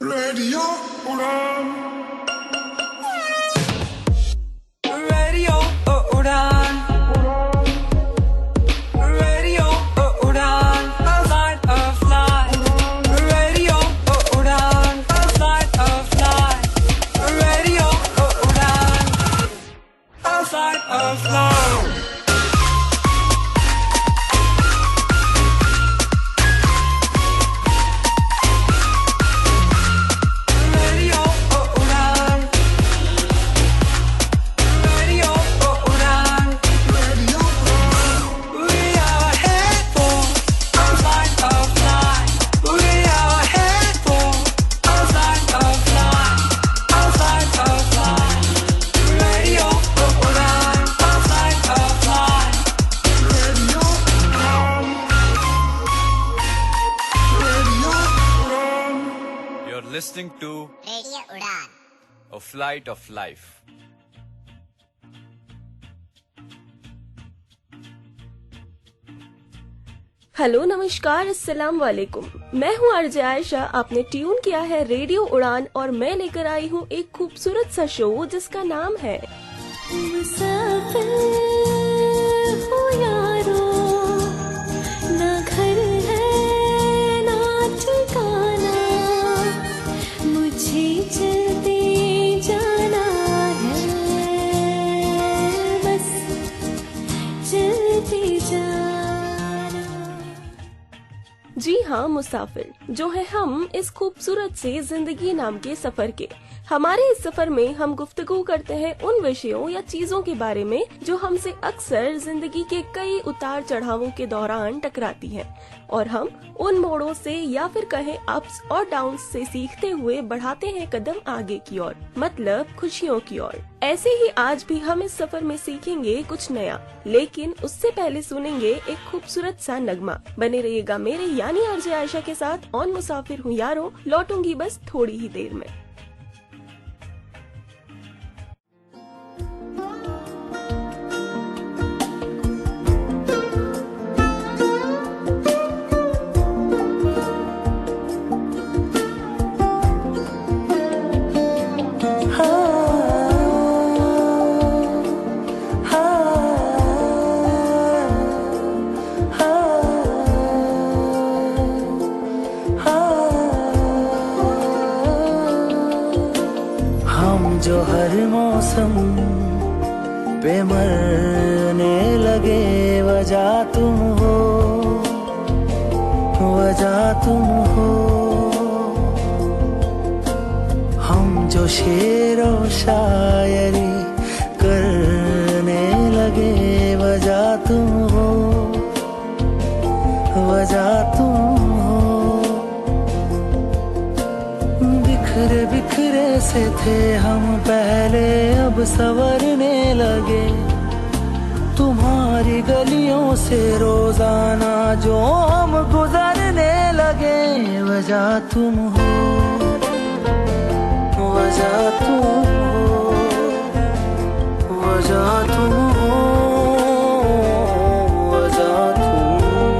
Radio Uran. Radio Uran. Radio Uran. A light of life. Radio Uran. A light of life. Radio Uran. A light of life. Listening to Radio Udan. A Flight of Life. Hello, नमस्कार, अस्सलाम वालेकुम। मैं हूँ RJ Ayesha. आपने tune किया है radio उड़ान और मैं लेकर आई हूँ एक खूबसूरत सा शो जिसका नाम है जी हाँ, मुसाफिर जो है हम इस खूबसूरत से जिंदगी नाम के सफर के। हमारे इस सफर में हम गुफ्तगू करते हैं उन विषयों या चीजों के बारे में जो हमसे अक्सर जिंदगी के कई उतार चढ़ावों के दौरान टकराती हैं और हम उन मोड़ों से या फिर कहें अप्स और डाउन्स से सीखते हुए बढ़ाते हैं कदम आगे की ओर, मतलब खुशियों की ओर। ऐसे ही आज भी हम इस सफर में सीखेंगे कुछ नया, लेकिन उससे पहले सुनेंगे एक खूबसूरत सा नगमा। बने रहिएगा मेरे यानी आरजे आयशा के साथ। ऑन मुसाफिर हूँ यारों, लौटूंगी बस थोड़ी ही देर में। जो हर मौसम पे मरने लगे, वजह तुम हो, वजह तुम हो। हम जो शेर और शायरी करने लगे, वजह तुम हो, वजह तुम हो। बिखरे बिखरे से थे हम पहले, अब संवरने लगे। तुम्हारी गलियों से रोजाना जो हम गुजरने लगे, वजह तुम हो, वजह तुम हो, वजह तुम हो, वजह तुम हो।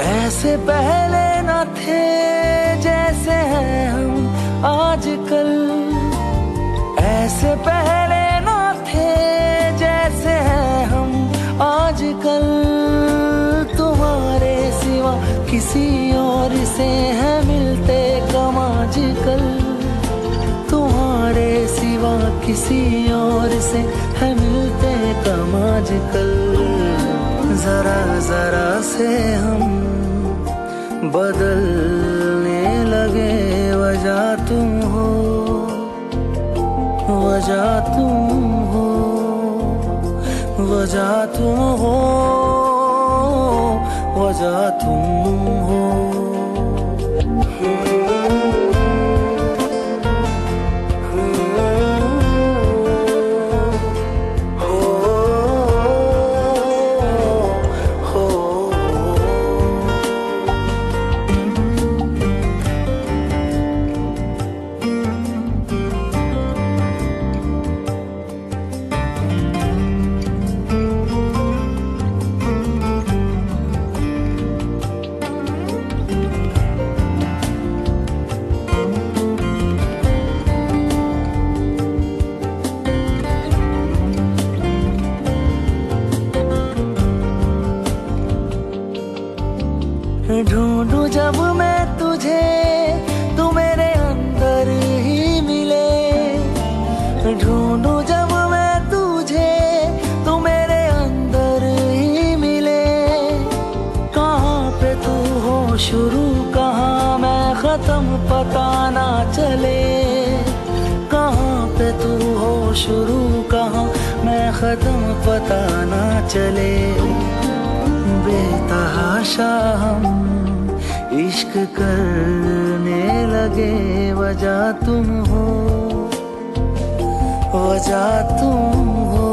ऐसे पहले न थे जैसे हैं हम आजकल, ऐसे पहले न थे जैसे हैं हम आजकल। तुम्हारे सिवा किसी और से है मिलते कम आजकल, तुम्हारे सिवा किसी और से है मिलते कम आजकल। जरा जरा से हम बदलने लगे, वजह तुम हो, वजह तुम हो, वजह तुम हो, वजह तुम हो। ढूंढूं जब मैं तुझे, तू मेरे अंदर ही मिले। ढूंढूं जब मैं तुझे, तू मेरे अंदर ही मिले। कहाँ पे तू हो शुरू, कहाँ मैं खत्म, पता ना चले। कहाँ पे तू हो शुरू, कहाँ मैं खत्म, पता ना चले। बेतहाशा हम इश्क करने लगे, वजह तुम हो, वजह तुम हो।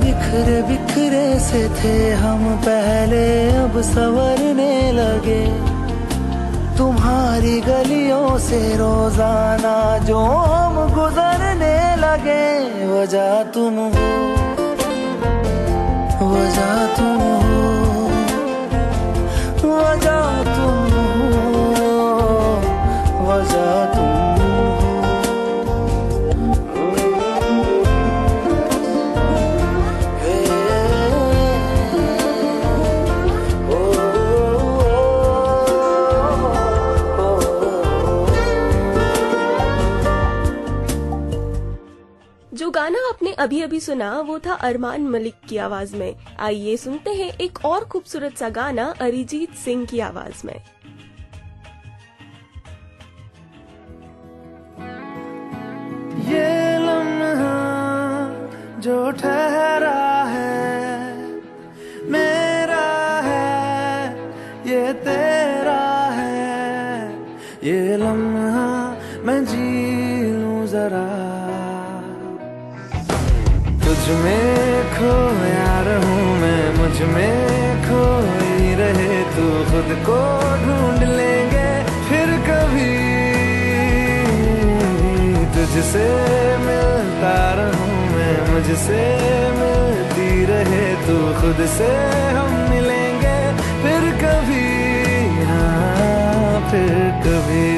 बिखरे बिखरे से थे हम पहले, अब संवरने लगे। तुम्हारी गलियों से रोजाना जो हम गुजरने लगे, वजह तुम हो, वजह तुम हो, वजह तुम हो, वजह तुम जो गाना आपने अभी अभी सुना वो था अरमान मलिक की आवाज में। आइए सुनते हैं एक और खूबसूरत सा गाना अरिजीत सिंह की आवाज में। ये लम्हा जो ठहरा है मेरा है, ये तेरा है। ये लम्हा मैं जी लूं जरा, तुझ में खोया रहूं मैं, मुझ में खोई रहे तू। खुद को ढूंढ लेंगे फिर कभी, तुझसे मिलता रहूं मैं, मुझसे मिलती रहे तू। खुद से हम मिलेंगे फिर कभी, हाँ फिर कभी।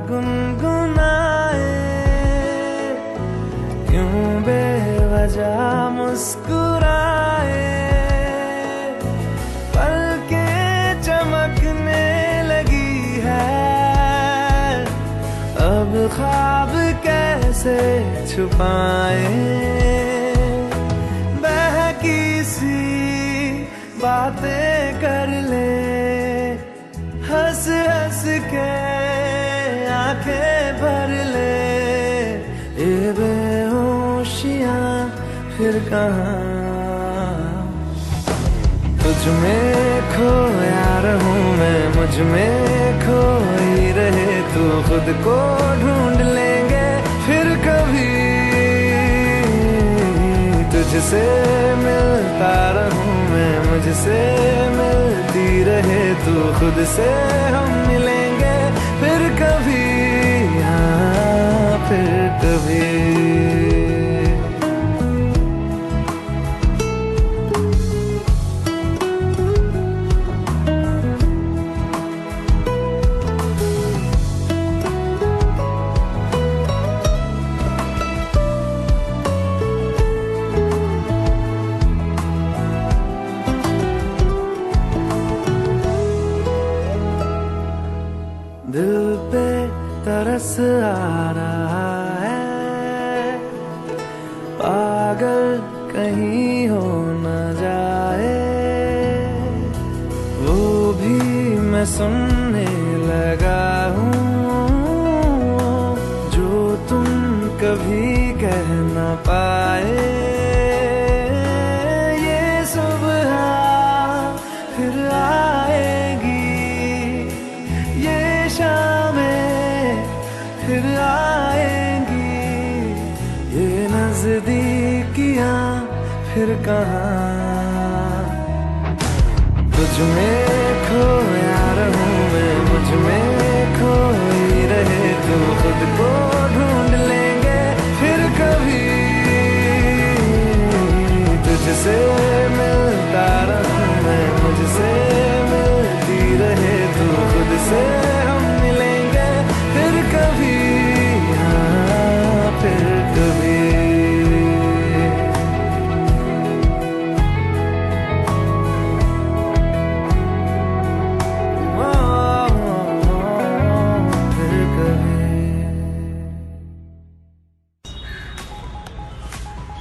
गुनगुनाए क्यों बेवजह मुस्कुराए, पलकें चमकने लगी है। अब ख्वाब कैसे छुपाए, बहकी सी बातें कर ले, हंस हंस के आंखें भर ले। ये बेहोशियां फिर कहाँ, तुझ में खोया रहूं मैं, मुझ में खोई रहे तू। खुद को ढूंढ लेंगे फिर कभी, तुझसे मिलता रहूं मैं, मुझसे मिलती रहे तू। खुद से हम मिलेंगे फिर कभी, हाँ फिर कभी। पास आ रहा है, पागल कहीं हो न जाए, वो भी मैं सुनने लगा हूँ जो तुम कभी कह न पाए। ये सुबह फिर आएगी, ये शामें फिर आएंगी, ये नजदीकियां फिर कहाँ। तुझ में खोया रहूं मैं, मुझ में खोई रहे तू, खुद को ढूंढ लेंगे फिर कभी। तुझसे मिलता रहूं मैं, मुझसे मिलती रहे तू, खुद से हम मिलेंगे फिर कभी, हाँ फिर कभी।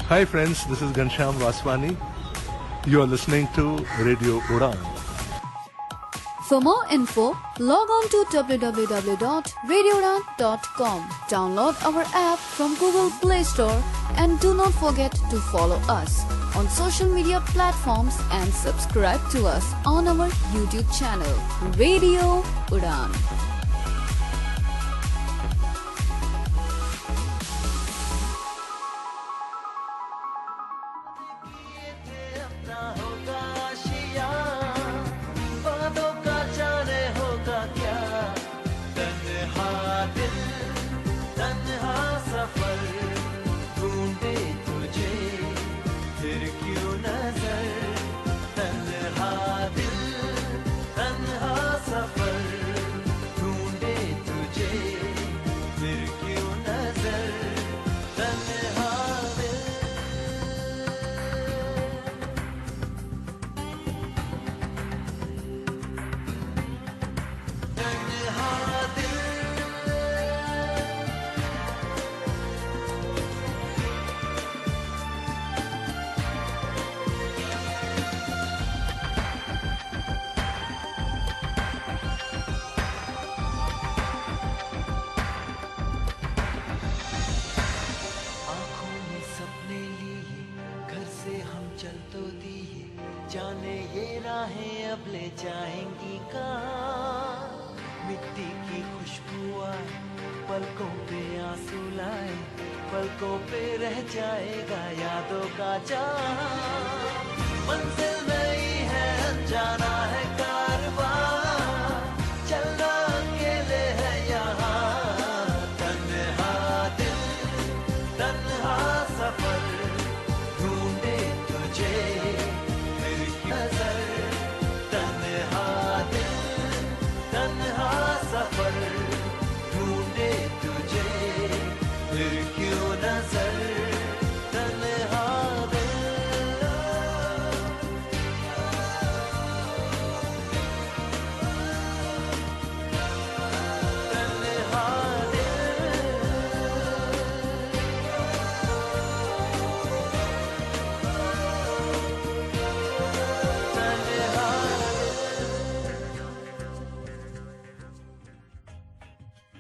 Hi friends, this is Ghanshyam Vaswani. You are listening to Radio Udan. For more info, log on to www.radioudan.com. Download our app from Google Play Store and do not forget to follow us on social media platforms and subscribe to us on our YouTube channel, Radio Udan. जाने ये राहें अब ले जाएंगी कहाँ। मिट्टी की खुशबू आए, पलकों पे आंसू लाए, पलकों पे रह जाएगा यादों का जहां। मंजिल नई है, अनजाना है कारवां, चलना अकेले है यहाँ। तन्हा दिल, तन्हा सफर, ढूंढे तुझे नजर। तन्हा दिल, तन्हा सफर, ढूंढे तुझे फिर क्यों नजर। तन्हा दिल, तन्हा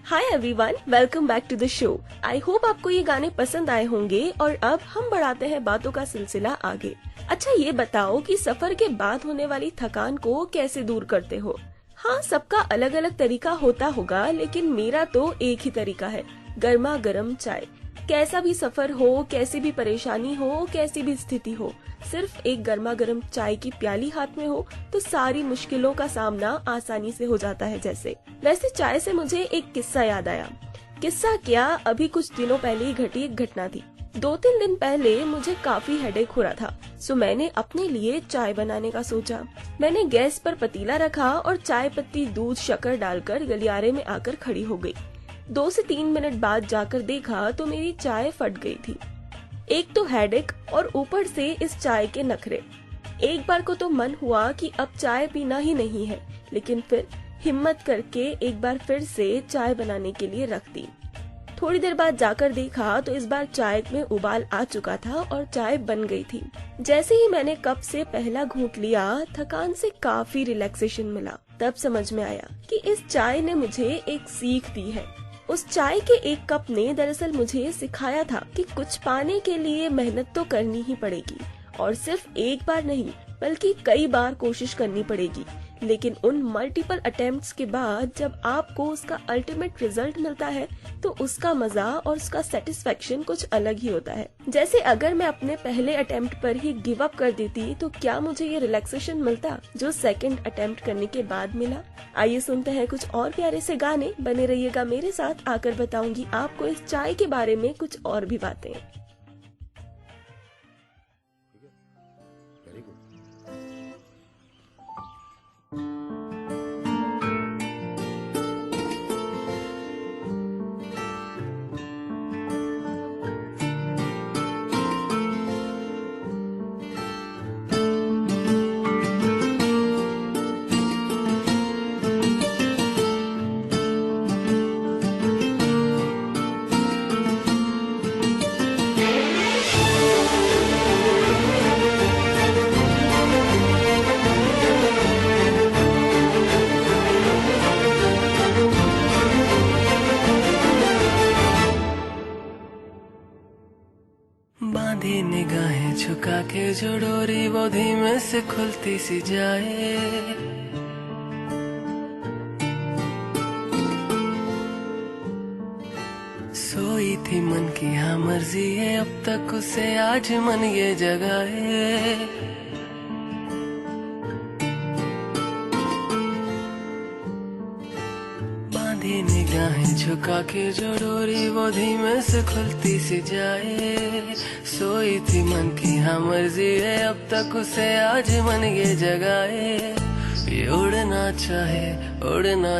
hi everyone, welcome back to the show. I hope आपको ये गाने पसंद आए होंगे और अब हम बढ़ाते हैं बातों का सिलसिला आगे। अच्छा ये बताओ कि सफर के बाद होने वाली थकान को कैसे दूर करते हो? हाँ, सबका अलग अलग तरीका होता होगा, लेकिन मेरा तो एक ही तरीका है, गर्मा गर्म चाय। कैसा भी सफर हो, कैसी भी परेशानी हो, कैसी भी स्थिति हो, सिर्फ एक गर्मा गर्म चाय की प्याली हाथ में हो तो सारी मुश्किलों का सामना आसानी से हो जाता है। जैसे वैसे चाय से मुझे एक किस्सा याद आया। किस्सा क्या, अभी कुछ दिनों पहले ही घटी एक घटना थी। 2-3 दिन पहले मुझे काफी हेडेक हो रहा था, सो मैंने अपने लिए चाय बनाने का सोचा। मैंने गैस पर पतीला रखा और चाय पत्ती, दूध, शक्कर डालकर गलियारे में आकर खड़ी हो गई। 2 से 3 मिनट बाद जाकर देखा तो मेरी चाय फट गई थी। एक तो हेडेक और ऊपर से इस चाय के नखरे। एक बार को तो मन हुआ कि अब चाय पीना ही नहीं है, लेकिन फिर हिम्मत करके एक बार फिर से चाय बनाने के लिए रख दी। थोड़ी देर बाद जाकर देखा तो इस बार चाय में उबाल आ चुका था और चाय बन गई थी। जैसे ही मैंने कप से पहला घूंट लिया, थकान से काफी रिलैक्सेशन मिला। तब समझ में आया कि इस चाय ने मुझे एक सीख दी है। उस चाय के एक कप ने दरअसल मुझे सिखाया था कि कुछ पाने के लिए मेहनत तो करनी ही पड़ेगी, और सिर्फ एक बार नहीं बल्कि कई बार कोशिश करनी पड़ेगी। लेकिन उन मल्टीपल अटेम्प्ट्स के बाद जब आपको उसका अल्टीमेट रिजल्ट मिलता है तो उसका मजा और उसका सेटिस्फेक्शन कुछ अलग ही होता है। जैसे अगर मैं अपने पहले अटेम्प्ट पर ही गिव अप कर देती तो क्या मुझे ये रिलैक्सेशन मिलता जो सेकंड अटेम्प्ट करने के बाद मिला। आइए सुनते हैं कुछ और प्यारे से गाने। बने रहिएगा मेरे साथ, आकर बताऊंगी आपको इस चाय के बारे में कुछ और भी बातें। बांधी निगाहें झुका के जो डोरी वो धीमे से खुलती सी जाए, सोई थी मन की हाँ मर्जी है, अब तक उसे आज मन ये जगाए। बांधी निगाहें झुका के जो डोरी वो धीमे से खुलती सी जाए, सोई थी मन की हाँ मर्जी है, अब तक उसे आज मन ये जगाए। ये उड़ना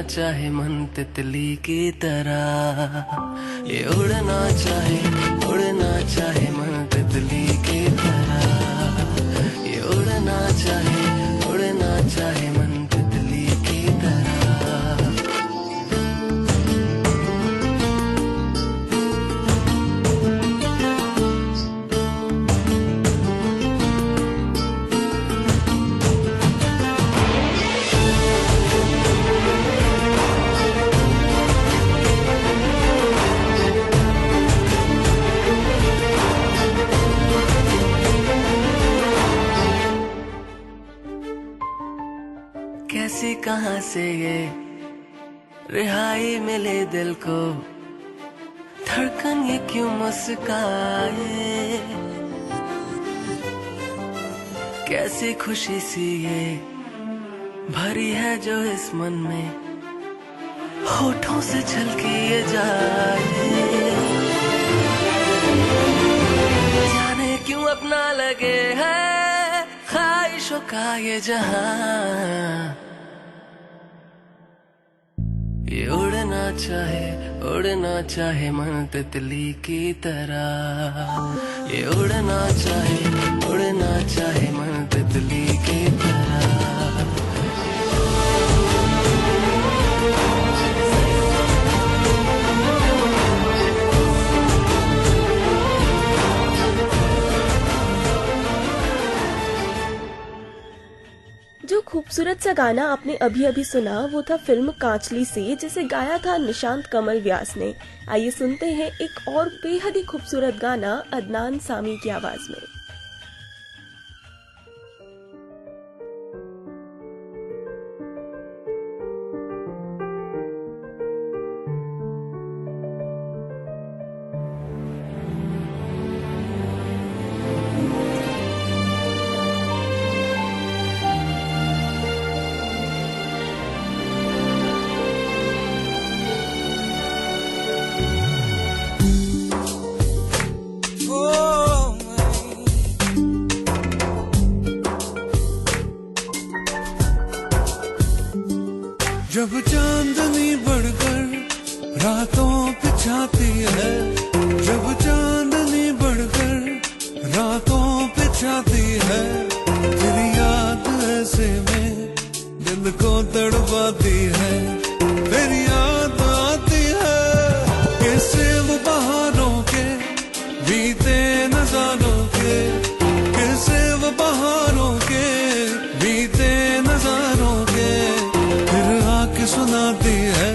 चाहे मन तितली की तरह, ये उड़ना चाहे मन तितली की तरह, ये उड़ना चाहे मन तितली की तरह। कैसी कहाँ से ये रिहाई मिले दिल को, धड़कन ये क्यों मुस्काए, कैसी खुशी सी ये भरी है जो इस मन में, होठों से छलकी ये जाए। जाने क्यों अपना लगे है ख्वाहिशों का ये जहां, ये उड़ना चाहे मन तितली की तरह, ये उड़ना चाहे मन तितली की तरह। जो खूबसूरत सा गाना आपने अभी अभी सुना वो था फिल्म कांचली से, जिसे गाया था निशांत कमल व्यास ने। आइए सुनते हैं एक और बेहद ही खूबसूरत गाना अदनान सामी की आवाज में। जब चांदनी बढ़कर रातों पे छाती है, जब चांदनी बढ़कर रातों पे छाती है, तेरी याद ऐसे में दिन दिल को तड़पाती है, तेरी याद आती है। कैसे वो बहारों के बीते नजारों के, कैसे वो बहारों के बीते नजारों के, फिर आके सुनाती है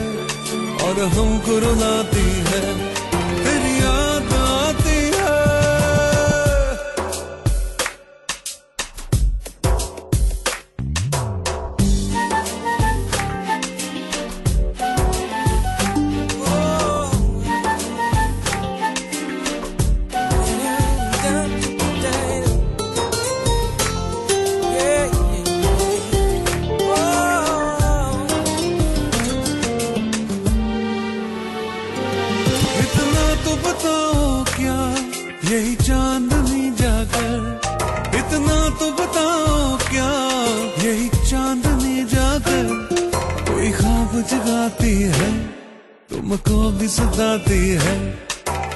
और हमको रुलाती है, तेरी याद आती है। यही चांदनी जाकर, इतना तो बताओ क्या यही चांदनी जाकर कोई ख्वाब जगाती है, तुमको भी सताती है,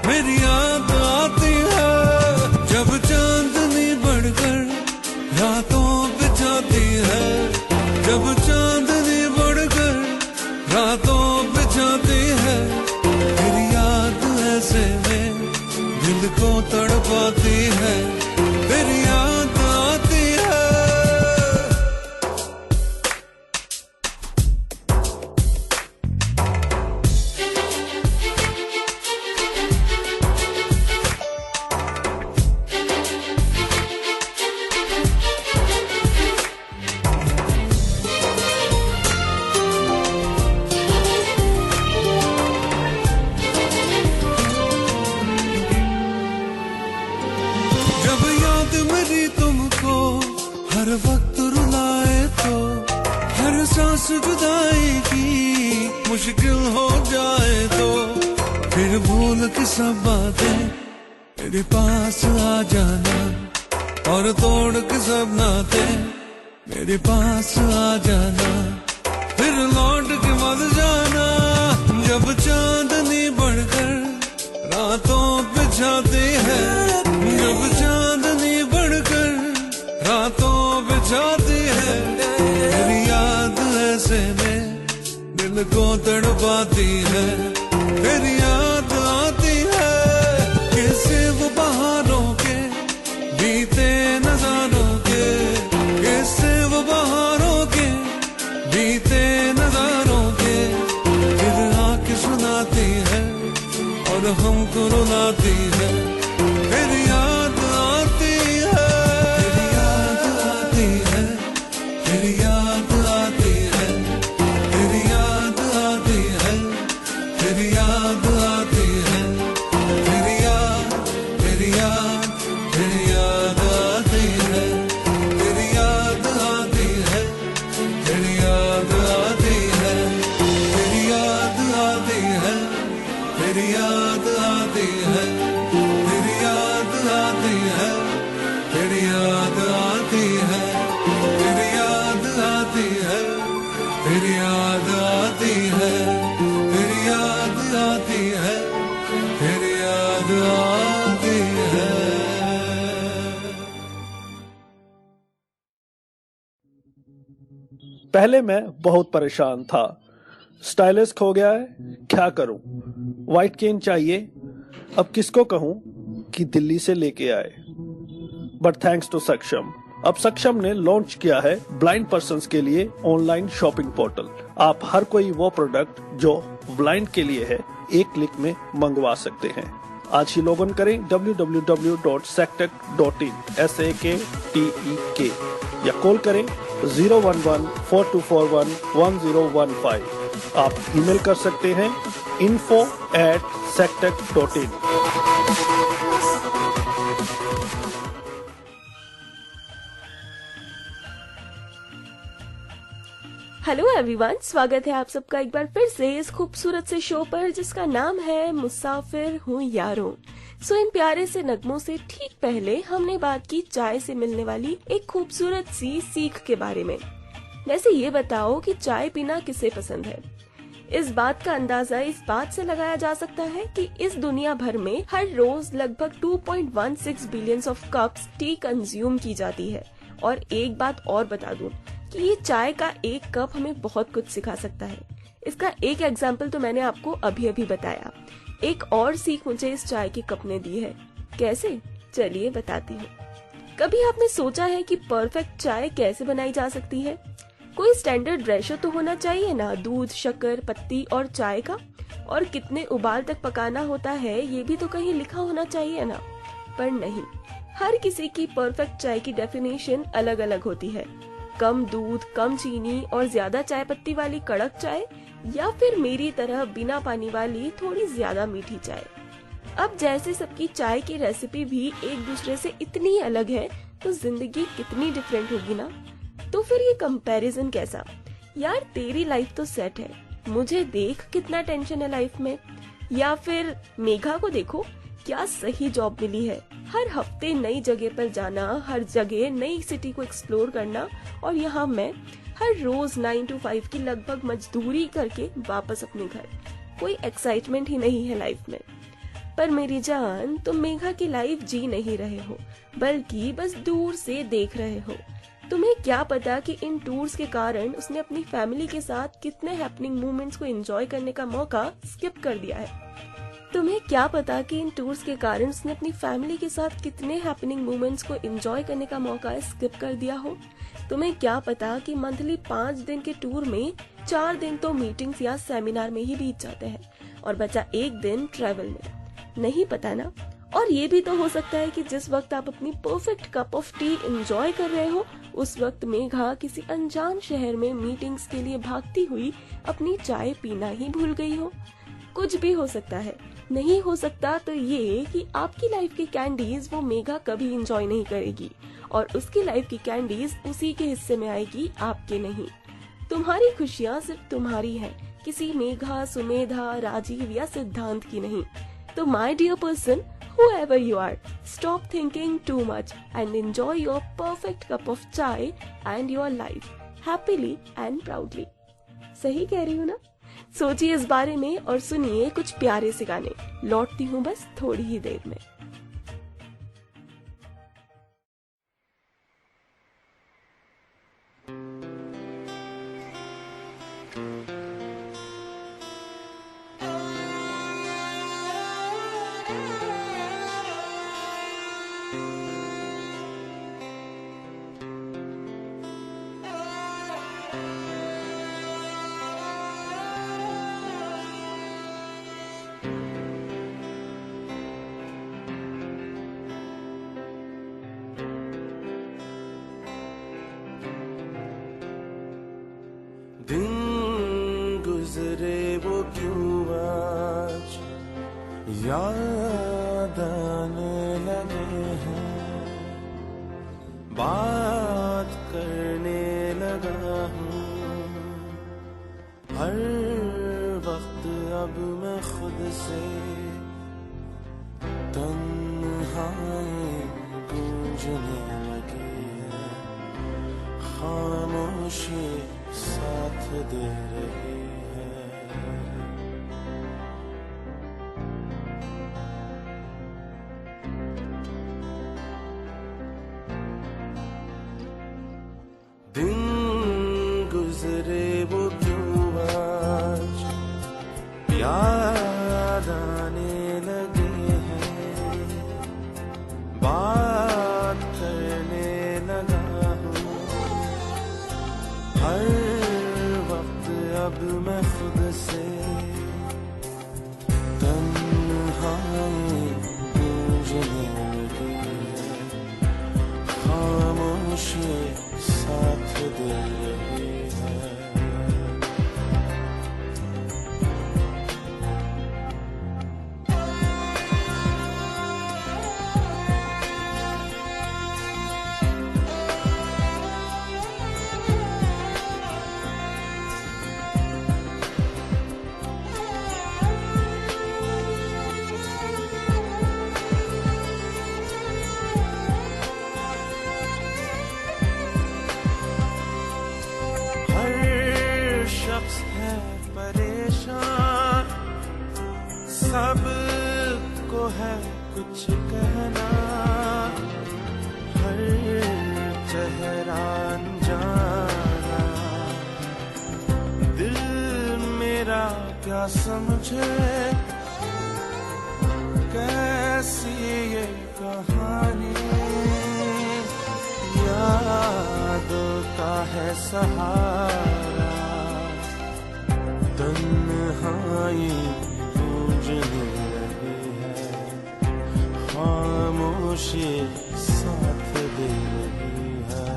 मेरी याद आती है। जब चांदनी बढ़कर रातों पे जाती है, जब चांदनी बढ़कर रातों पे जाती है, तेरी याद ऐसे में दिल को तड़पाती है, तेरी याद आती है। मेरी तुमको हर वक्त रुलाए तो, हर सांस जुदाई की मुश्किल हो जाए तो, फिर भूल के सब बातें मेरे पास आ जाना, और तोड़ के सब नाते मेरे पास आ जाना, फिर लौट के मत जाना। जब चांदनी बढ़कर रातों पे जाती है, जब चांदनी बढ़कर रातों पे जाती है, तेरी याद ऐसे में दिल को तड़पाती है, तेरी याद आती है। कैसे वो बहारों के बीते नजारों के, कैसे वो बहारों के बीते नजारों के, फिर आके सुनाती है और हमको रुलाती है, तेरी याद आती है, तेरी याद आती है, तेरी याद आती है, तेरी याद आती है, तेरी याद आती है, तेरी याद, तेरी याद, तेरी याद आती है, तेरी याद आती है, तेरी याद आती है, तेरी याद आती है, तेरी याद आती है, तेरी याद आती है, तेरी याद आती है, तेरी याद आती है, तेरी याद आती है, तेरी याद आती है, तेरी याद आती है। पहले मैं बहुत परेशान था, स्टाइलिश खो गया है, क्या करूं? व्हाइट केन चाहिए, अब किसको कहूं कि दिल्ली से लेके आए। बट थैंक्स टू सक्षम, अब सक्षम ने लॉन्च किया है ब्लाइंड पर्सन्स के लिए ऑनलाइन शॉपिंग पोर्टल। आप हर कोई वो प्रोडक्ट जो ब्लाइंड के लिए है एक क्लिक में मंगवा सकते हैं। आज ही लॉग इन करें www.saktek.in SAKTEK या कॉल करें 011-4241-1015। आप ईमेल कर सकते हैं info@saktek.in। हेलो एवरीवन, स्वागत है आप सबका एक बार फिर से इस खूबसूरत से शो पर जिसका नाम है मुसाफिर हूँ यारों। सो इन प्यारे से नगमों से ठीक पहले हमने बात की चाय से मिलने वाली एक खूबसूरत सी सीख के बारे में। वैसे ये बताओ कि चाय पीना किसे पसंद है? इस बात का अंदाजा इस बात से लगाया जा सकता है कि इस दुनिया भर में हर रोज लगभग 2.16 billion of cups T consume की जाती है। और एक बात और बता दूं, कि ये चाय का एक कप हमें बहुत कुछ सिखा सकता है। इसका एक एग्जाम्पल तो मैंने आपको अभी अभी बताया, एक और सीख मुझे इस चाय के कप ने दी है। कैसे? चलिए बताती हूँ। कभी आपने सोचा है कि परफेक्ट चाय कैसे बनाई जा सकती है? कोई स्टैंडर्ड रेशो तो होना चाहिए ना, दूध, शक्कर, पत्ती और चाय का, और कितने उबाल तक पकाना होता है ये भी तो कहीं लिखा होना चाहिए ना। पर नहीं, हर किसी की परफेक्ट चाय की डेफिनेशन अलग अलग होती है। कम दूध, कम चीनी और ज्यादा चाय पत्ती वाली कड़क चाय, या फिर मेरी तरह बिना पानी वाली थोड़ी ज्यादा मीठी चाय। अब जैसे सबकी चाय की रेसिपी भी एक दूसरे से इतनी अलग है, तो जिंदगी कितनी डिफरेंट होगी ना। तो फिर ये कंपैरिजन कैसा? यार तेरी लाइफ तो सेट है, मुझे देख कितना टेंशन है लाइफ में। या फिर मेघा को देखो, क्या सही जॉब मिली है, हर हफ्ते नई जगह पर जाना, हर जगह नई सिटी को एक्सप्लोर करना, और यहाँ मैं हर रोज 9 to 5 की लगभग मजदूरी करके वापस अपने घर। कोई एक्साइटमेंट ही नहीं है लाइफ में। पर मेरी जान, तुम मेघा की लाइफ जी नहीं रहे हो, बल्कि बस दूर से देख रहे हो। तुम्हें क्या पता कि इन टूर्स के कारण उसने अपनी फैमिली के साथ कितने हैपनिंग मोमेंट्स को एंजॉय करने का मौका स्किप कर दिया है। तुम्हें क्या पता कि इन टूर्स के कारण उसने अपनी फैमिली के साथ कितने हैपनिंग मोमेंट्स को एंजॉय करने का मौका स्किप कर दिया हो। तुम्हें क्या पता कि मंथली 5 दिन के टूर में 4 दिन तो मीटिंग्स या सेमिनार में ही बीत जाते हैं, और बचा 1 दिन ट्रैवल में। नहीं पता ना। और ये भी तो हो सकता है कि जिस वक्त आप अपनी perfect cup of T enjoy कर रहे हो, उस वक्त मेघा किसी अनजान शहर में मीटिंग्स के लिए भागती हुई अपनी चाय पीना ही भूल गई हो। कुछ भी हो सकता है। नहीं हो सकता तो ये कि आपकी लाइफ की कैंडीज वो मेघा कभी एंजॉय नहीं करेगी, और उसकी लाइफ की कैंडीज उसी के हिस्से में आएगी, आपके नहीं। तुम्हारी खुशियाँ सिर्फ तुम्हारी हैं, किसी मेघा, सुमेधा, राजीव या सिद्धांत की नहीं। तो my dear person, whoever you are, stop thinking too much and enjoy your perfect cup of chai and your life happily and proudly. सही कह रही हूँ ना? सोचिए इस बारे में और सुनिए कुछ प्यारे से गाने। लौटती हूँ बस थोड़ी ही देर में। दिन गुजरे वो क्यों आज याद आने लगे हैं, बात करने लगा हूँ हर वक्त अब मैं खुद से। तन्हाई गूंजने लगी है, खामोशी साथ दे रही है। दिन गुजरे वो क्यों आज याद आने लगे हैं, बात करने लगा हूँ हर अब मैं खुद से। तन्हाई गूंजने लगी है, खामोशी साथ दे रही है। परेशान सबको है कुछ कहना, हर चेहरा अनजान क्या समझे कैसी ये कहानी, यादों का है सहारा, तन्हाई गूंजने लगी है, खामोशी साथ दे रही है।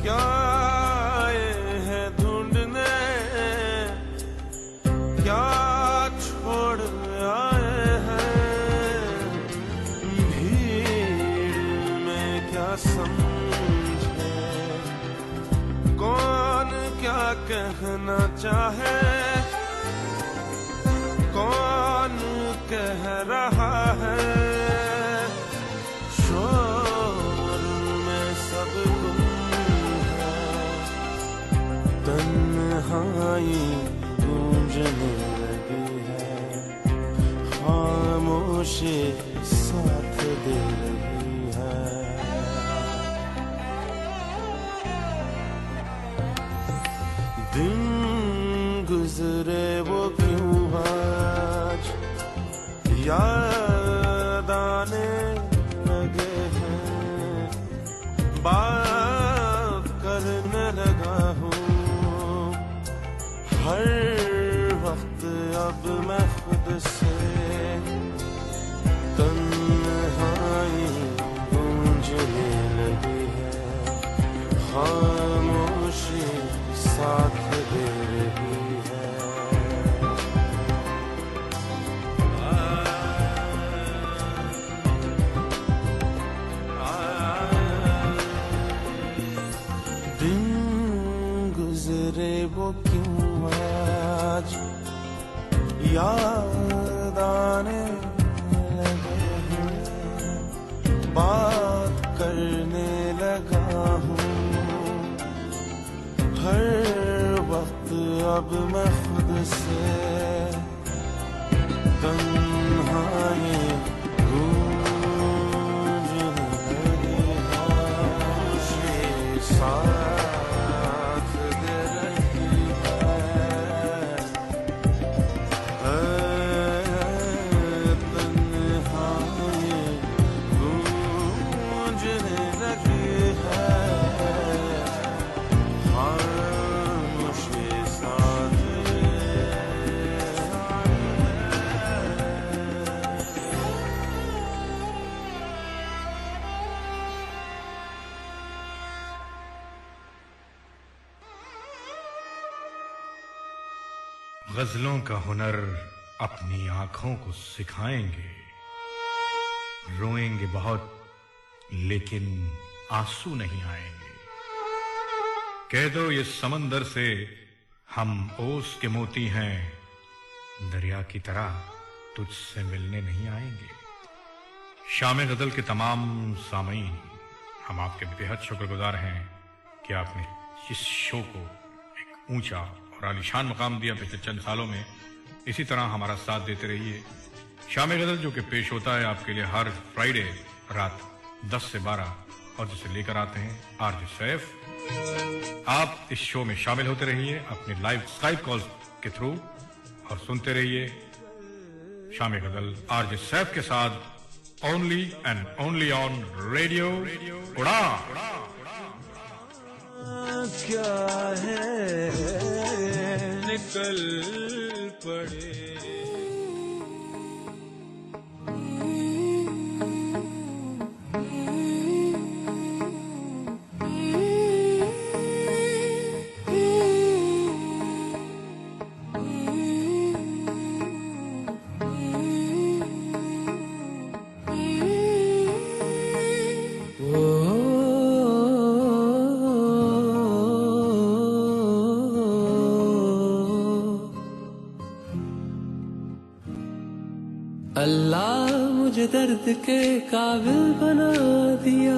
क्या आए हैं ढूंढने, क्या छोड़ आए हैं, भीड़ में क्या समझे, कौन क्या कहना चाहे, कौन कह रहा है, शोर में सब गुम, तन्हाई गूंजने लगी है, खामोशी साथ दे रही है। दिन गुजरे वो क्यों आज याद आने लगे हैं, बात करने लगा हूँ हर वक्त अब मैं खुद से, तन्हाई गूंजने लगी है, खामोशी साथ दे रही है। दिन गुजरे वो क्यों आज याद आने लगे हैं, बात करने लगा हूँ हर वक्त अब मैं खुद से, तन्हाई गूंजने लगी है, साथ दे रही है, तन्हाई गूंजने लगी है, खामोशी साथ गजलों का हुनर अपनी आंखों को सिखाएंगे, रोएंगे बहुत लेकिन आंसू नहीं आएंगे, कह दो ये समंदर से हम ओस के मोती हैं, दरिया की तरह तुझसे मिलने नहीं आएंगे। शाम गजल के तमाम सामीन, हम आपके बेहद शुक्रगुजार हैं कि आपने इस शो को एक ऊंचा और आलीशान मकाम दिया। पिछले चंद सालों में इसी तरह हमारा साथ देते रहिए। शाम गजल जो कि पेश होता है आपके लिए हर फ्राइडे रात 10 से 12 और जिसे लेकर आते हैं आरजे सैफ। आप इस शो में शामिल होते रहिए अपने लाइव स्काइप कॉल्स के थ्रू और सुनते रहिए शाम गजल आरजे सैफ के साथ only and only on radio उड़ान। क्या है निकल पड़े अल्लाह मुझे दर्द के काबिल बना दिया,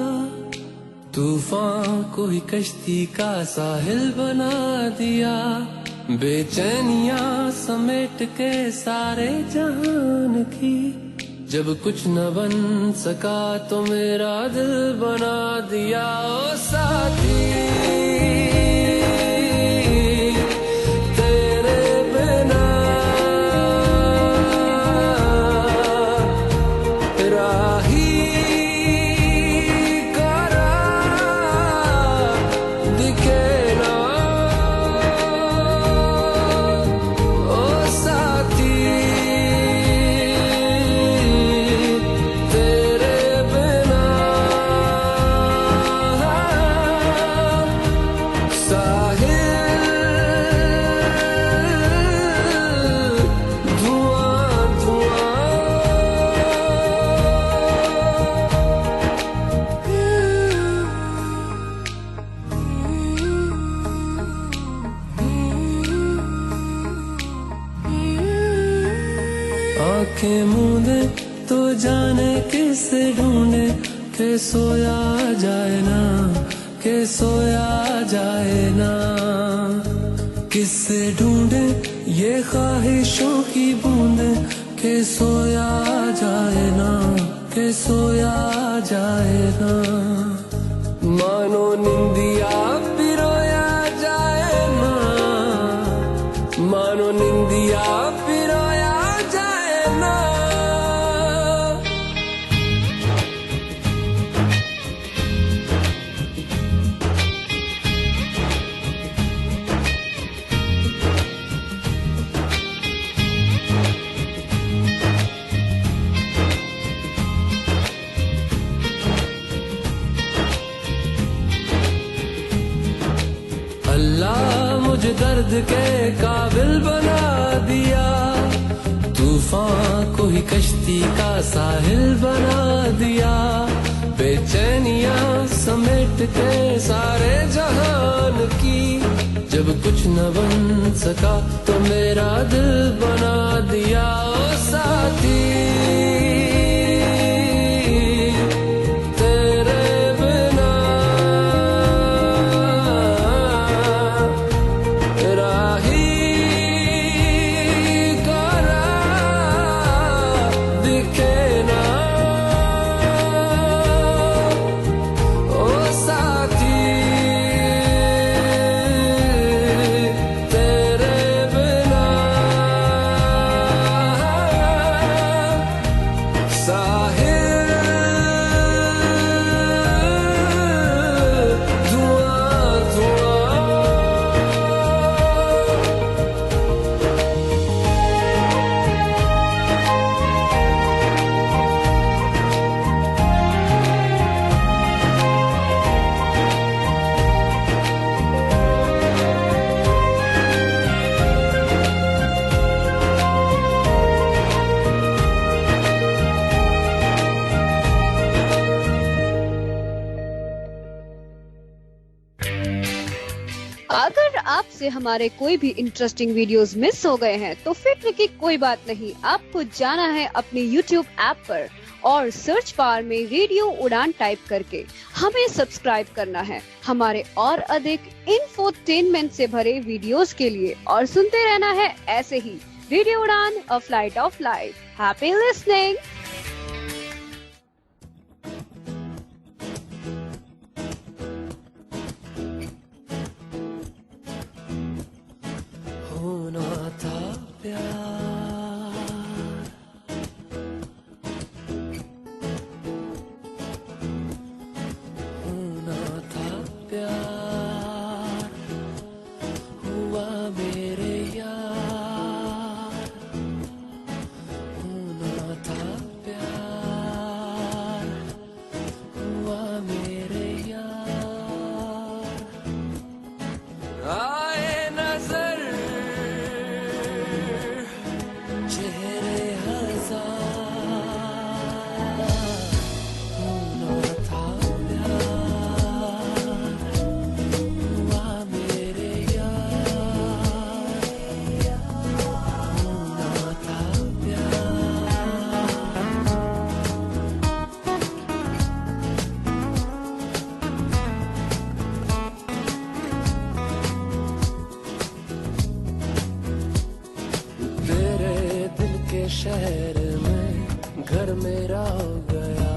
तूफान को ही कश्ती का साहिल बना दिया, बेचैनियां समेट के सारे जहान की, जब कुछ न बन सका तो मेरा दिल बना दिया। ओ साथी आंखें मूंदे तो जाने किसे ढूंढे, के सोया जाए ना, के सोया जाए ना, किससे ढूंढे ये ख्वाहिशों की बूंदे, के सोया जाए ना, के सोया जाए ना, मानो निंदिया पिरोया जाए ना, मानो निंदिया पिरोया जाए ना। अल्लाह मुझे दर्द के काबिल बना दिया, तूफान को ही कश्ती का साहिल बना दिया, बेचैनियां समेट के सारे जहान की, जब कुछ न बन सका तो मेरा दिल बना दिया। ओ साथी अगर आपसे हमारे कोई भी इंटरेस्टिंग वीडियोस मिस हो गए हैं तो फिक्र की कोई बात नहीं, आपको जाना है अपनी YouTube ऐप पर और सर्च बार में रेडियो उड़ान टाइप करके हमें सब्सक्राइब करना है हमारे और अधिक इंफोटेनमेंट से भरे वीडियोस के लिए, और सुनते रहना है ऐसे ही रेडियो उड़ान, a flight of life. Happy listening. होना था प्यार, होना था प्यार, हुआ मेरे यार, होना था शहर में घर मेरा हो गया,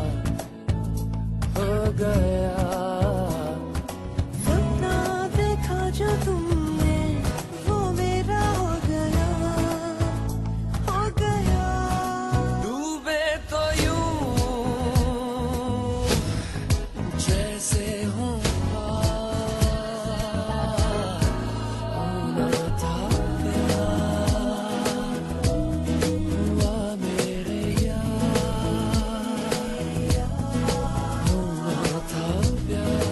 हो गया। सपना देखा जो तुमने वो मेरा हो गया, हो गया। डूबे तो यूं जैसे हूँ होना था प्यार, हुआ मेरे यार, होना था प्यार।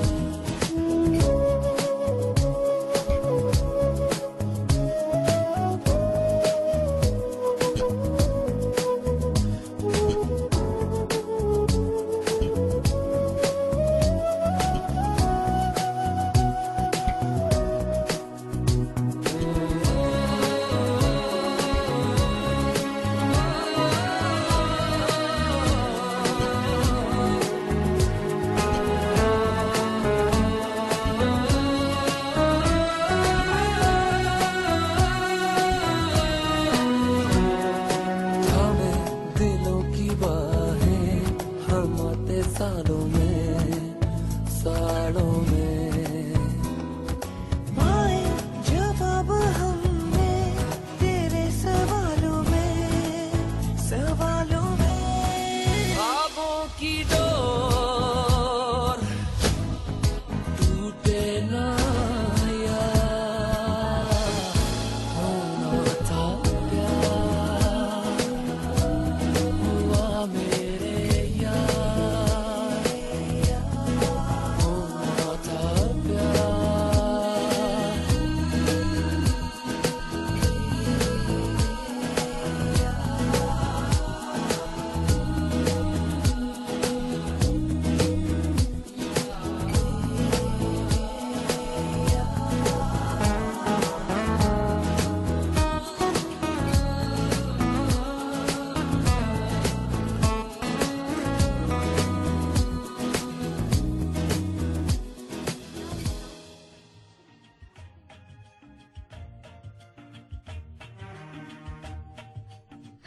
थामे दिलों की बाहें हम आते सालों में, सालों में। पाए जवाब हमने तेरे सवालों में, सवालों में। ख्वाबों की डोर टूटे ना यार, होना था प्यार, हुआ मेरे यार, होना था प्यार।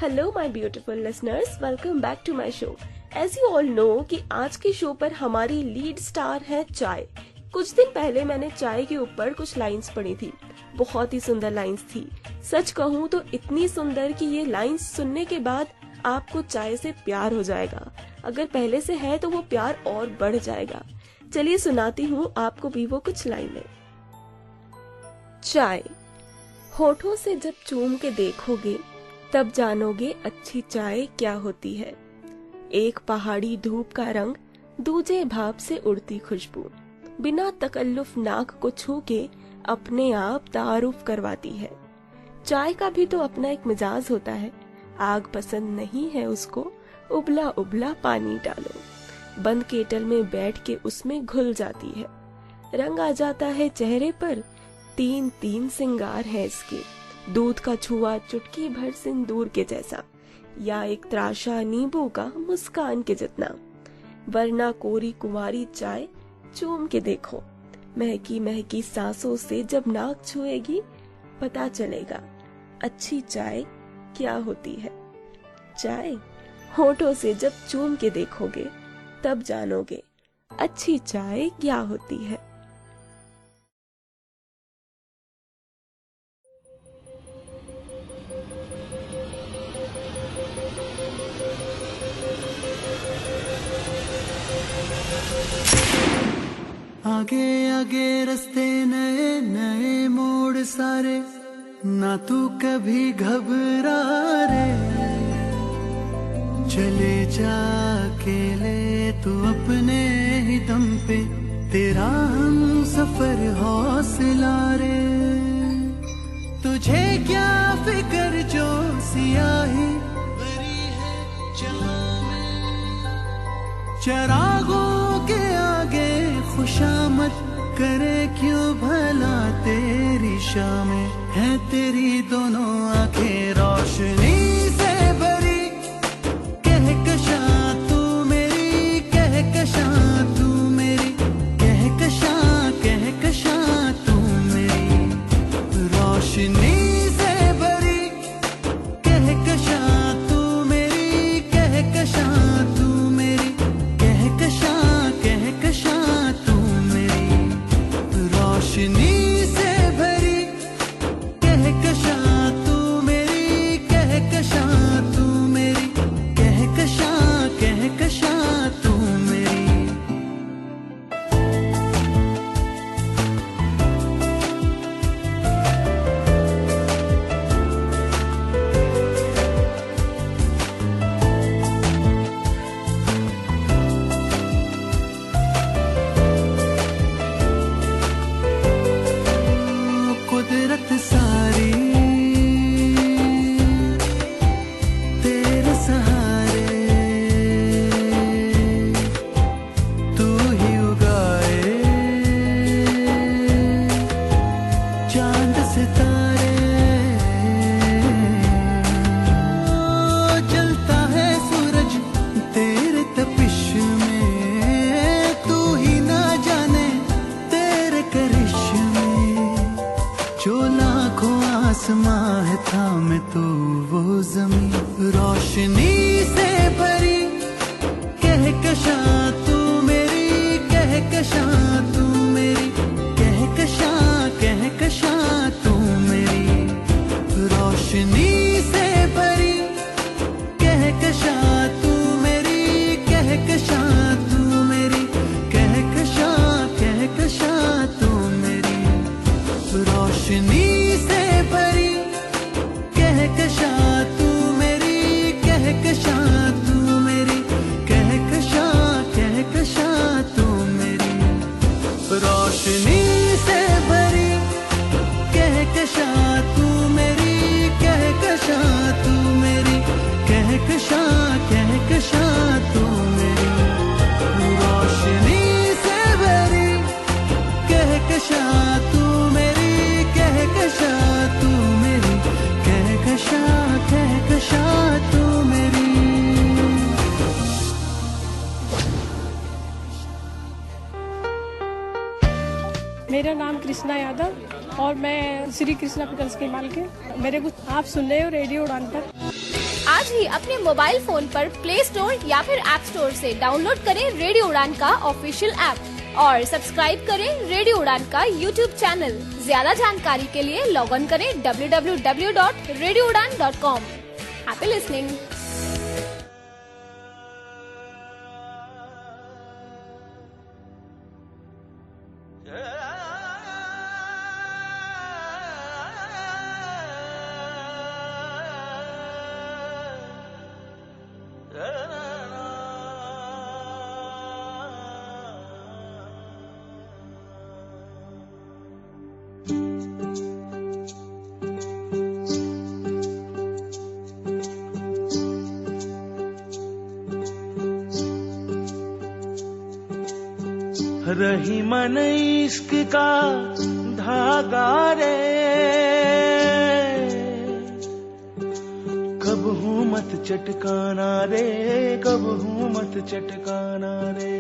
Hello my beautiful listeners, welcome back to my show. As you all know कि आज के शो पर हमारी लीड स्टार है चाय। कुछ दिन पहले मैंने चाय के ऊपर कुछ लाइंस पढ़ी थी, बहुत ही सुंदर लाइंस थी। सच कहूँ तो इतनी सुंदर कि ये लाइंस सुनने के बाद आपको चाय से प्यार हो जाएगा। अगर पहले से है तो वो प्यार और बढ़ जाएगा। चलिए सुनाती हूँ आपको भी वो कुछ लाइनें। चाय होठों से जब चूम के देखोगे तब जानोगे अच्छी चाय क्या होती है। एक पहाड़ी धूप का रंग, दूजे भाप से उड़ती खुशबू, बिना तकल्लुफ नाक को छू के अपने आप तारुफ करवाती है। चाय का भी तो अपना एक मिजाज होता है। आग पसंद नहीं है उसको, उबला उबला पानी डालो, बंद केटल में बैठ के उसमें घुल जाती है। रंग आ जाता है चेहरे पर, तीन तीन सिंगार है इसके। दूध का छुआ चुटकी भर सिंदूर के जैसा, या एक त्राशा नींबू का मुस्कान के जितना। वरना कोरी कुंवारी चाय चूम के देखो, महकी महकी सांसों से जब नाक छुएगी पता चलेगा अच्छी चाय क्या होती है। चाय होठों से जब चूम के देखोगे तब जानोगे अच्छी चाय क्या होती है। आगे आगे रास्ते नए नए मोड़ सारे, ना तू कभी घबरा रे। चले जा अकेले तू अपने ही दम पे, तेरा हम सफर हौसला रे। तुझे क्या फिक्र जो सियाही भरी है जहां में, चरागों के आगे खुशामद करे क्यों भला तेरी शामें। है तेरी दोनों आंखें रोशनी से भरी, कहकशां तू मेरी, कहकशां तू मेरी, कहकशां तू मेरी। रोशनी से भरी, कहकशां तू कहकशा तू मेरी रोशनी से भरी कहकशा तू मेरी कहकशा तू मेरी कहकशा तू मेरी। मेरा नाम कृष्णा यादव और मैं श्री कृष्णा पिकल्स की मालिक। मेरे को आप सुन रहे हो रेडियो उड़ान पर। आज ही अपने मोबाइल फोन पर प्ले स्टोर या फिर ऐप स्टोर से डाउनलोड करें रेडियो उड़ान का ऑफिशियल ऐप और सब्सक्राइब करें रेडियो उड़ान का यूट्यूब चैनल। ज्यादा जानकारी के लिए लॉग ऑन करें www.radioudan.com। Happy listening. रही मन इश्क का धागा रे कब हूँ मत चटकाना रे कब हूँ मत चटकाना रे।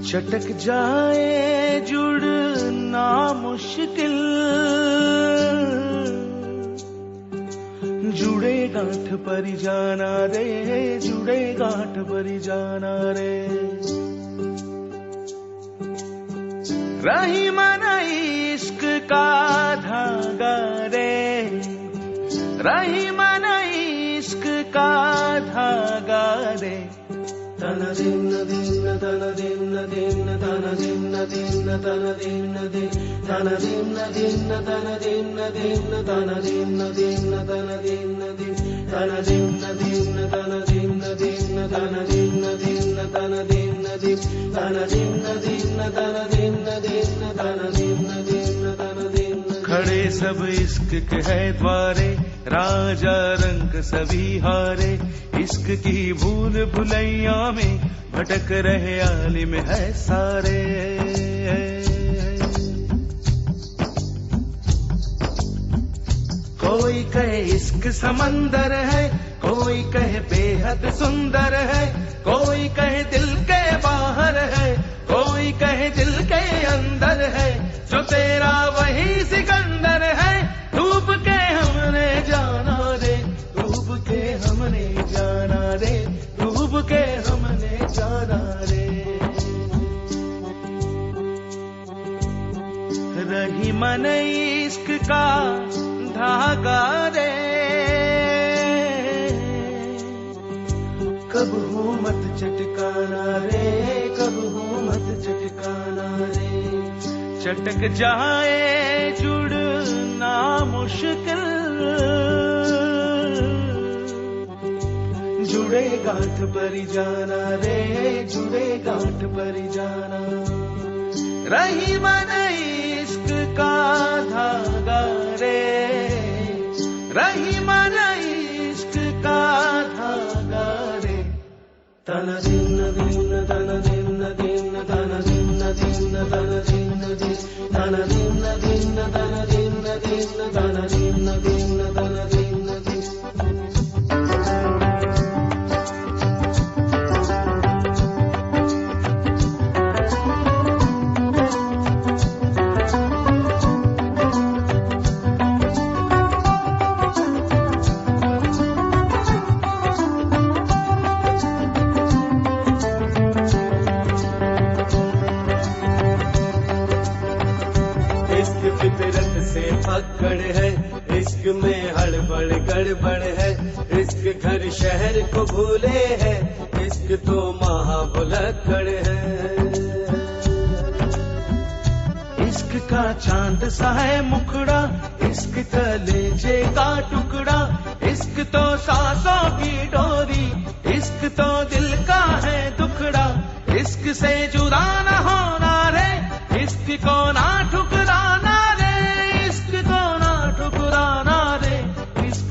चटक जाए जुड़ना मुश्किल जुड़े गांठ पर जाना रे जुड़े गांठ पर जाना रे। रही मन इश्क का धागा रे रही मन इश्क का धागा रे। तन दिन दिन तन दिन दिन तन दिन दिन तन दिन दिन तन दिन दिन तन दिन दिन तन दिन दिन तन दिन दिन तन दिन दिन तन दिन दिन तन दिन दिन तन दिन दिन तन दिन दिन तन दिन दिन तन दिन दिन तन दिन। खड़े सब इश्क के है द्वारे राजा रंग सभी हारे। इश्क की भूल भुलैया में भटक रहे आलिम है सारे। कोई कहे इश्क समंदर है कोई कहे बेहद सुंदर है कोई कहे दिल के बाहर है कोई कहे दिल के अंदर है। जो तेरा वही सिकंदर है डूब के हमने जाना रे डूब के हमने जाना रे डूब के हमने जाना रे। रही मन इश्क का धागा रे कब हूँ मत चटकाना रे कब हूँ मत चटकाना रे। चटक जाए जुड़ना मुश्किल जुड़े गांठ पर जाना रे जुड़े गांठ पर जाना। रही मन इश्क का धागा रे रही मन इश्क का धागा रे। तन दिन दिन तन दिन दिन तन दिन दिन तन दिन दिन तन दिन दिन तन दिन दिन तन दिन दिन तन दिन दिन। पकड़ है इश्क में हड़बड़ गड़बड़ है। इश्क घर शहर को भूले है इश्क तो महाभुलक्कड़ है। इश्क का चांद सा है मुखड़ा इश्क कलेजे का टुकड़ा। इश्क तो सांसों की डोरी इश्क तो दिल का है दुखड़ा। इश्क से जुदा न होना रे इश्क को ना ठुकराना रे इश्क को ना ठुकराना रे इश्क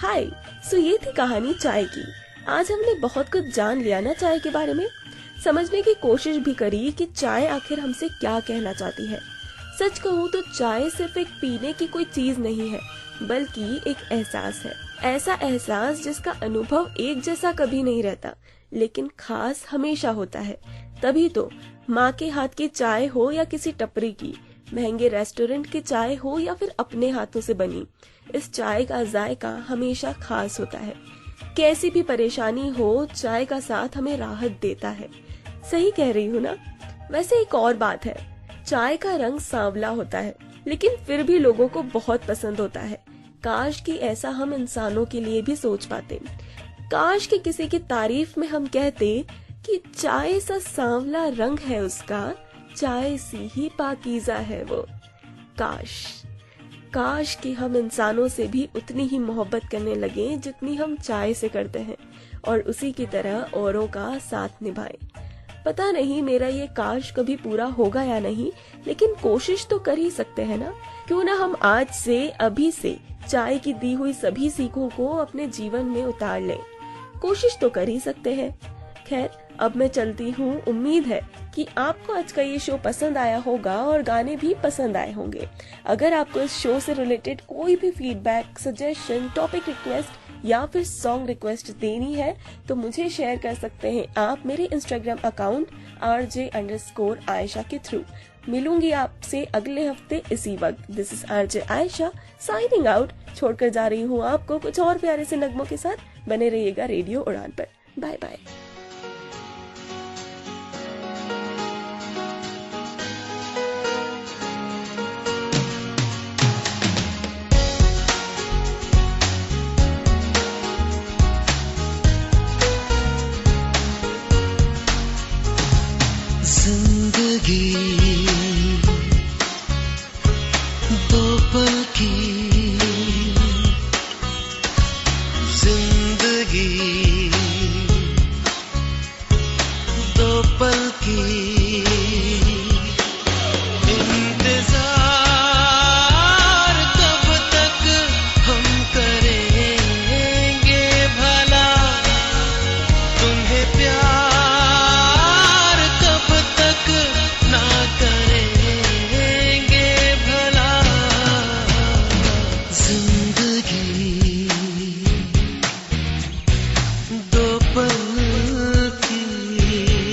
हाय, सो ये थी कहानी चाय की। आज हमने बहुत कुछ जान लिया ना चाय के बारे में, समझने की कोशिश भी करी कि चाय आखिर हमसे क्या कहना चाहती है। सच कहूँ तो चाय सिर्फ एक पीने की कोई चीज नहीं है, बल्कि एक एहसास है। ऐसा एहसास जिसका अनुभव एक जैसा कभी नहीं रहता, लेकिन खास हमेशा होता है। तभी तो माँ के हाथ की चाय हो या किसी टपरी की, महंगे रेस्टोरेंट की चाय हो या फिर अपने हाथों से बनी, इस चाय का जायका हमेशा खास होता है। कैसी भी परेशानी हो, चाय का साथ हमें राहत देता है। सही कह रही हूँ ना? वैसे एक और बात है, चाय का रंग सांवला होता है, लेकिन फिर भी लोगों को बहुत पसंद होता है। काश कि ऐसा हम इंसानों के लिए भी सोच पाते। काश कि किसी की तारीफ में हम कहते कि चाय सा सांवला रंग है उसका, चाय सी ही पाकीज़ा है वो। काश कि हम इंसानों से भी उतनी ही मोहब्बत करने लगे जितनी हम चाय से करते हैं, और उसी की तरह औरों का साथ निभाएं। पता नहीं मेरा ये काश कभी पूरा होगा या नहीं, लेकिन कोशिश तो कर ही सकते हैं ना। क्यों ना हम आज से, अभी से चाय की दी हुई सभी सीखों को अपने जीवन में उतार लें। कोशिश तो कर ही सकते हैं। खैर, अब मैं चलती हूँ। उम्मीद है कि आपको आज का ये शो पसंद आया होगा और गाने भी पसंद आए होंगे। अगर आपको इस शो से रिलेटेड कोई भी फीडबैक, सजेशन, टॉपिक रिक्वेस्ट या फिर सॉन्ग रिक्वेस्ट देनी है तो मुझे शेयर कर सकते हैं आप मेरे इंस्टाग्राम अकाउंट RJ_Aisha के थ्रू। मिलूंगी आपसे अगले हफ्ते इसी वक्त। This is RJ Ayesha signing out. छोड़कर जा रही हूँ आपको कुछ और प्यारे से नगमों के साथ। बने रहिएगा रेडियो उड़ान पर। Bye bye. जिंदगी दो पल की, जिंदगी दो पल की।